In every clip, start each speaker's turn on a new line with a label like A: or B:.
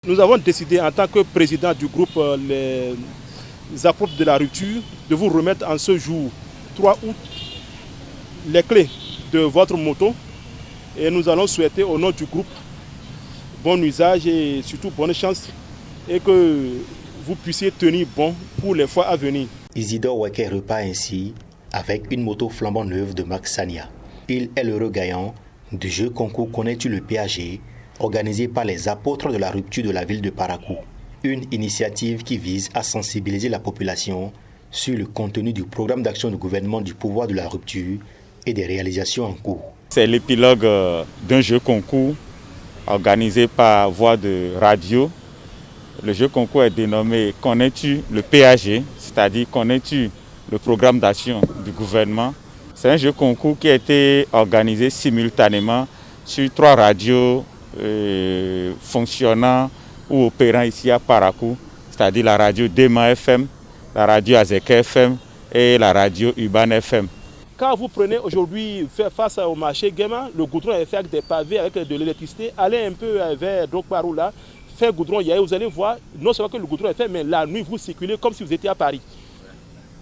A: Nous avons décidé en tant que président du groupe les apôtres de la rupture de vous remettre en ce jour 3 août les clés de votre moto et nous allons souhaiter au nom du groupe bon usage et surtout bonne chance et que vous puissiez tenir bon pour les fois à venir.
B: Isidore Weke repart ainsi avec une moto flambant neuve de marque Scania. Il est l'heureux gagnant du jeu concours Connais-tu le PAG organisé par les apôtres de la rupture de la ville de Parakou. Une initiative qui vise à sensibiliser la population sur le contenu du programme d'action du gouvernement du pouvoir de la rupture et des réalisations en cours.
C: C'est l'épilogue d'un jeu concours organisé par voie de radio. Le jeu concours est dénommé Connais-tu le PAG, c'est-à-dire Connais-tu le programme d'action du gouvernement. C'est un jeu concours qui a été organisé simultanément sur 3 radios fonctionnant ou opérant ici à Parakou, c'est-à-dire la radio Dema FM, la radio Azeke FM et la radio Urban FM.
A: Quand vous prenez aujourd'hui face au marché Guéma, le goudron est fait avec des pavés, avec de l'électricité, allez un peu vers Drogbarou là, faire goudron, vous allez voir, non seulement que le goudron est fait, mais la nuit vous circulez comme si vous étiez à Paris.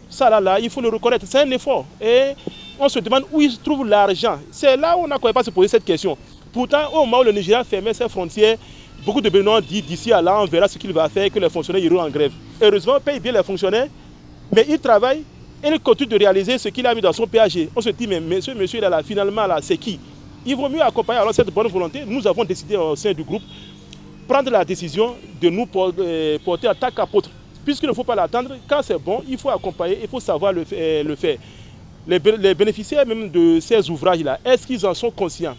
A: Ça là, il faut le reconnaître, c'est un effort. Et on se demande où il se trouve l'argent. C'est là où on n'a pas se poser cette question. Pourtant, au moment où le Nigeria fermait ses frontières, beaucoup de Béninois disent d'ici à là, on verra ce qu'il va faire, que les fonctionnaires iront en grève. Heureusement, on paye bien les fonctionnaires, mais ils travaillent et ils continuent de réaliser ce qu'il a mis dans son PAG. On se dit, mais monsieur là, finalement, là, c'est qui? Il vaut mieux accompagner alors cette bonne volonté. Nous avons décidé au sein du groupe prendre la décision de nous porter en tant qu'apôtre. Puisqu'il ne faut pas l'attendre, quand c'est bon, il faut accompagner, il faut savoir le faire. Les bénéficiaires même de ces ouvrages-là, est-ce qu'ils en sont conscients?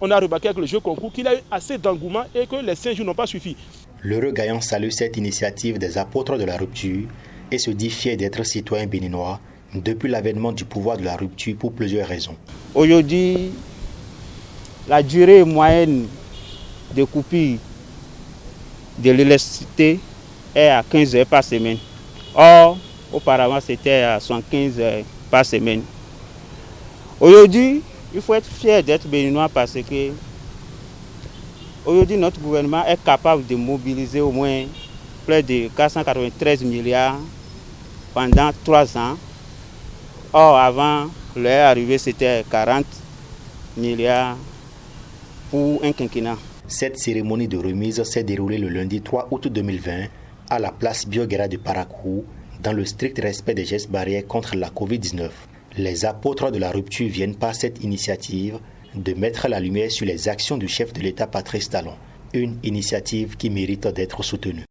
A: On a remarqué avec le jeu concours qu'il a eu assez d'engouement et que les 5 jours n'ont pas suffi.
B: L'heureux gagnant salue cette initiative des apôtres de la rupture et se dit fier d'être citoyen béninois depuis l'avènement du pouvoir de la rupture pour plusieurs raisons.
D: Aujourd'hui, la durée moyenne de coupure de l'électricité est à 15 heures par semaine. Or, auparavant, c'était à 75 heures par semaine. Aujourd'hui, il faut être fier d'être béninois parce que aujourd'hui, notre gouvernement est capable de mobiliser au moins près de 493 milliards pendant 3 ans. Or, avant leur arrivée, c'était 40 milliards pour un quinquennat.
B: Cette cérémonie de remise s'est déroulée le lundi 3 août 2020 à la place Bioguera de Parakou, dans le strict respect des gestes barrières contre la Covid-19. Les apôtres de la rupture viennent par cette initiative de mettre la lumière sur les actions du chef de l'État Patrice Talon, une initiative qui mérite d'être soutenue.